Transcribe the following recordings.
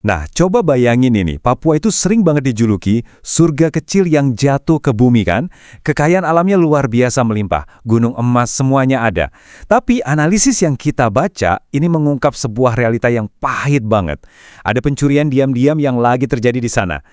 Nah, coba bayangin ini, Papua itu sering banget dijuluki surga kecil yang jatuh ke bumi kan? Kekayaan alamnya luar biasa melimpah, gunung emas semuanya ada. Tapi analisis yang kita baca ini mengungkap sebuah realita yang pahit banget. Ada pencurian diam-diam yang lagi terjadi di sana.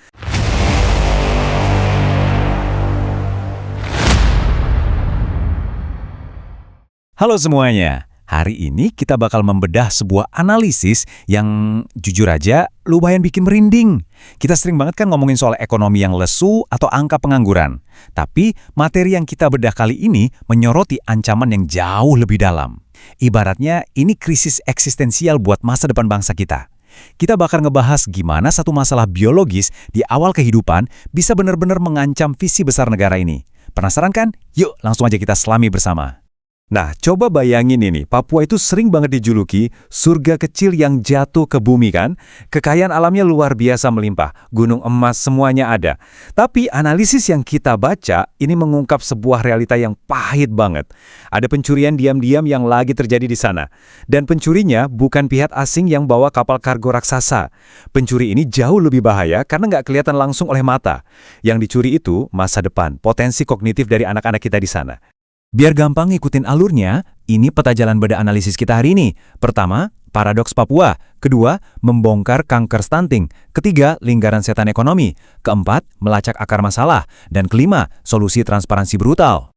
Halo semuanya. Hari ini kita bakal membedah sebuah analisis yang jujur aja lumayan bikin merinding. Kita sering banget kan ngomongin soal ekonomi yang lesu atau angka pengangguran. Tapi materi yang kita bedah kali ini menyoroti ancaman yang jauh lebih dalam. Ibaratnya ini krisis eksistensial buat masa depan bangsa kita. Kita bakal ngebahas gimana satu masalah biologis di awal kehidupan bisa benar-benar mengancam visi besar negara ini. Penasaran kan? Yuk langsung aja kita selami bersama. Nah, coba bayangin ini, Papua itu sering banget dijuluki surga kecil yang jatuh ke bumi kan? Kekayaan alamnya luar biasa melimpah, gunung emas semuanya ada. Tapi analisis yang kita baca ini mengungkap sebuah realita yang pahit banget. Ada pencurian diam-diam yang lagi terjadi di sana. Dan pencurinya bukan pihak asing yang bawa kapal kargo raksasa. Pencuri ini jauh lebih bahaya karena nggak kelihatan langsung oleh mata. Yang dicuri itu masa depan, potensi kognitif dari anak-anak kita di sana. Biar gampang ngikutin alurnya, ini peta jalan bedah analisis kita hari ini. Pertama, paradoks Papua. Kedua, membongkar kanker stunting. Ketiga, lingkaran setan ekonomi. Keempat, melacak akar masalah. Dan kelima, solusi transparansi brutal.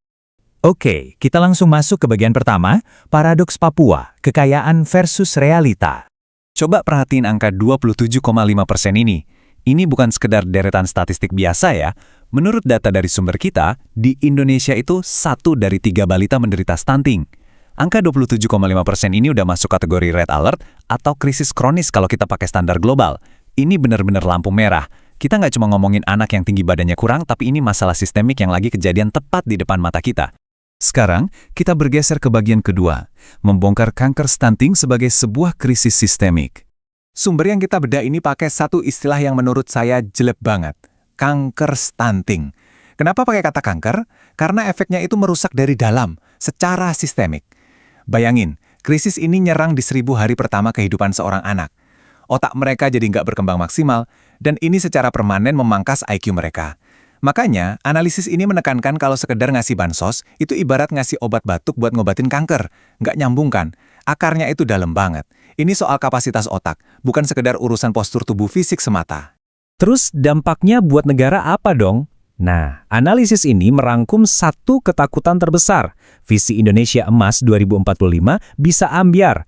Oke, kita langsung masuk ke bagian pertama, paradoks Papua, kekayaan versus realita. Coba perhatiin angka 27,5% ini. Ini bukan sekedar deretan statistik biasa ya. Menurut data dari sumber kita, di Indonesia itu 1 dari 3 balita menderita stunting. Angka 27,5% ini udah masuk kategori red alert atau krisis kronis kalau kita pakai standar global. Ini benar-benar lampu merah. Kita nggak cuma ngomongin anak yang tinggi badannya kurang, tapi ini masalah sistemik yang lagi kejadian tepat di depan mata kita. Sekarang, kita bergeser ke bagian kedua, membongkar kanker stunting sebagai sebuah krisis sistemik. Sumber yang kita bedah ini pakai satu istilah yang menurut saya jelek banget. Kanker stunting. Kenapa pakai kata kanker? Karena efeknya itu merusak dari dalam, secara sistemik. Bayangin, krisis ini nyerang di 1000 hari pertama kehidupan seorang anak. Otak mereka jadi nggak berkembang maksimal, dan ini secara permanen memangkas IQ mereka. Makanya, analisis ini menekankan kalau sekedar ngasih bansos, itu ibarat ngasih obat batuk buat ngobatin kanker. Nggak nyambung kan? Akarnya itu dalam banget. Ini soal kapasitas otak, bukan sekedar urusan postur tubuh fisik semata. Terus dampaknya buat negara apa dong? Nah, analisis ini merangkum satu ketakutan terbesar. Visi Indonesia Emas 2045 bisa ambyar.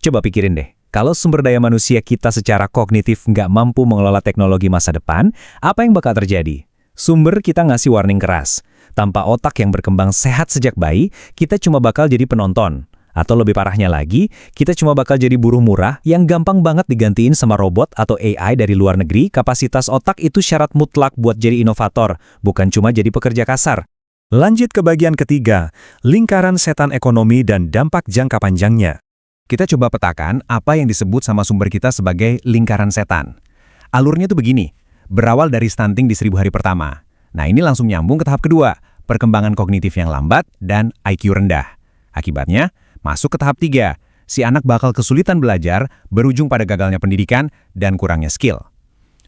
Coba pikirin deh, kalau sumber daya manusia kita secara kognitif nggak mampu mengelola teknologi masa depan, apa yang bakal terjadi? Sumber kita ngasih warning keras. Tanpa otak yang berkembang sehat sejak bayi, kita cuma bakal jadi penonton. Atau lebih parahnya lagi, kita cuma bakal jadi buruh murah yang gampang banget digantiin sama robot atau AI dari luar negeri. Kapasitas otak itu syarat mutlak buat jadi inovator, bukan cuma jadi pekerja kasar. Lanjut ke bagian ketiga, lingkaran setan ekonomi dan dampak jangka panjangnya. Kita coba petakan apa yang disebut sama sumber kita sebagai lingkaran setan. Alurnya tuh begini, berawal dari stunting di 1000 hari pertama. Nah ini langsung nyambung ke tahap kedua, perkembangan kognitif yang lambat dan IQ rendah. Akibatnya, masuk ke tahap 3, si anak bakal kesulitan belajar, berujung pada gagalnya pendidikan dan kurangnya skill.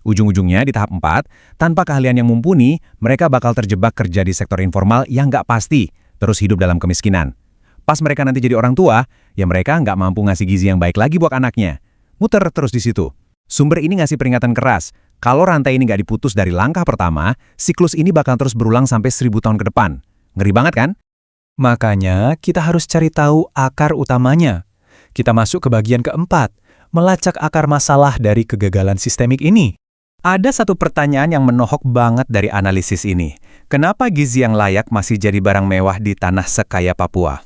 Ujung-ujungnya di tahap 4, tanpa keahlian yang mumpuni, mereka bakal terjebak kerja di sektor informal yang nggak pasti, terus hidup dalam kemiskinan. Pas mereka nanti jadi orang tua, ya mereka nggak mampu ngasih gizi yang baik lagi buat anaknya. Muter terus di situ. Sumber ini ngasih peringatan keras, kalau rantai ini nggak diputus dari langkah pertama, siklus ini bakal terus berulang sampai 1000 tahun ke depan. Ngeri banget kan? Makanya, kita harus cari tahu akar utamanya. Kita masuk ke bagian keempat, melacak akar masalah dari kegagalan sistemik ini. Ada satu pertanyaan yang menohok banget dari analisis ini. Kenapa gizi yang layak masih jadi barang mewah di tanah sekaya Papua?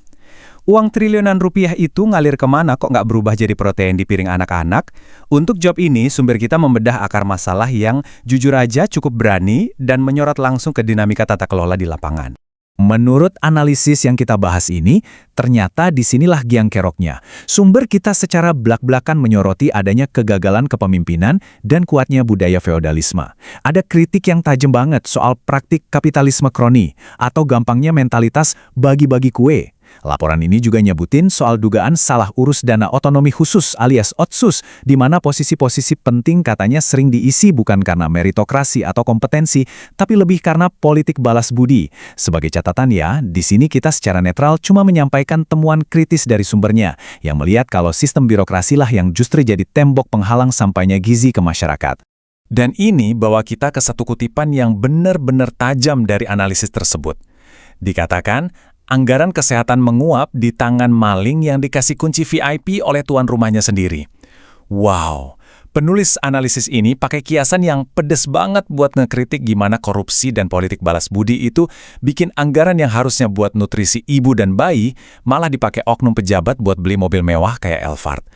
Uang triliunan rupiah itu ngalir kemana kok nggak berubah jadi protein di piring anak-anak? Untuk job ini, sumber kita membedah akar masalah yang jujur aja cukup berani dan menyorot langsung ke dinamika tata kelola di lapangan. Menurut analisis yang kita bahas ini, ternyata disinilah giang keroknya. Sumber kita secara blak-blakan menyoroti adanya kegagalan kepemimpinan dan kuatnya budaya feodalisme. Ada kritik yang tajam banget soal praktik kapitalisme kroni, atau gampangnya mentalitas bagi-bagi kue. Laporan ini juga nyebutin soal dugaan salah urus dana otonomi khusus alias Otsus, di mana posisi-posisi penting katanya sering diisi bukan karena meritokrasi atau kompetensi, tapi lebih karena politik balas budi. Sebagai catatan ya, di sini kita secara netral cuma menyampaikan temuan kritis dari sumbernya, yang melihat kalau sistem birokrasilah yang justru jadi tembok penghalang sampainya gizi ke masyarakat. Dan ini bawa kita ke satu kutipan yang benar-benar tajam dari analisis tersebut. Dikatakan, anggaran kesehatan menguap di tangan maling yang dikasih kunci VIP oleh tuan rumahnya sendiri. Wow, penulis analisis ini pakai kiasan yang pedes banget buat ngekritik gimana korupsi dan politik balas budi itu bikin anggaran yang harusnya buat nutrisi ibu dan bayi malah dipakai oknum pejabat buat beli mobil mewah kayak Elfard.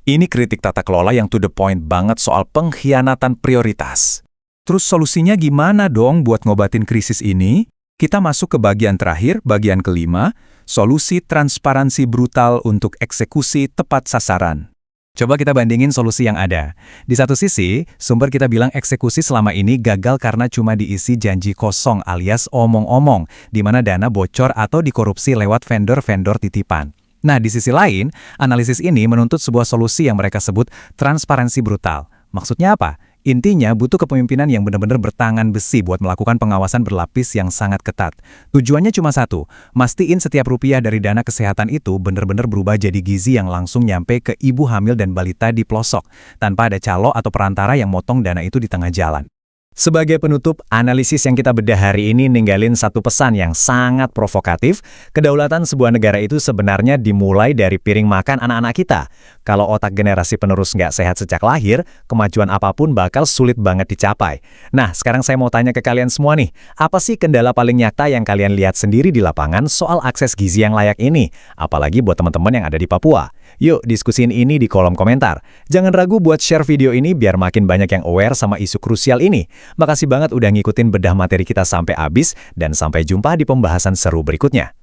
Ini kritik tata kelola yang to the point banget soal pengkhianatan prioritas. Terus solusinya gimana dong buat ngobatin krisis ini? Kita masuk ke bagian terakhir, bagian kelima, solusi transparansi brutal untuk eksekusi tepat sasaran. Coba kita bandingin solusi yang ada. Di satu sisi, sumber kita bilang eksekusi selama ini gagal karena cuma diisi janji kosong alias omong-omong, di mana dana bocor atau dikorupsi lewat vendor-vendor titipan. Nah, di sisi lain, analisis ini menuntut sebuah solusi yang mereka sebut transparansi brutal. Maksudnya apa? Intinya butuh kepemimpinan yang benar-benar bertangan besi buat melakukan pengawasan berlapis yang sangat ketat. Tujuannya cuma satu, mastiin setiap rupiah dari dana kesehatan itu benar-benar berubah jadi gizi yang langsung nyampe ke ibu hamil dan balita di pelosok, tanpa ada calo atau perantara yang motong dana itu di tengah jalan. Sebagai penutup, analisis yang kita bedah hari ini ninggalin satu pesan yang sangat provokatif. Kedaulatan sebuah negara itu sebenarnya dimulai dari piring makan anak-anak kita. Kalau otak generasi penerus nggak sehat sejak lahir, kemajuan apapun bakal sulit banget dicapai. Nah, sekarang saya mau tanya ke kalian semua nih, apa sih kendala paling nyata yang kalian lihat sendiri di lapangan soal akses gizi yang layak ini? Apalagi buat teman-teman yang ada di Papua. Yuk, diskusin ini di kolom komentar. Jangan ragu buat share video ini biar makin banyak yang aware sama isu krusial ini. Makasih banget udah ngikutin bedah materi kita sampai habis, dan sampai jumpa di pembahasan seru berikutnya.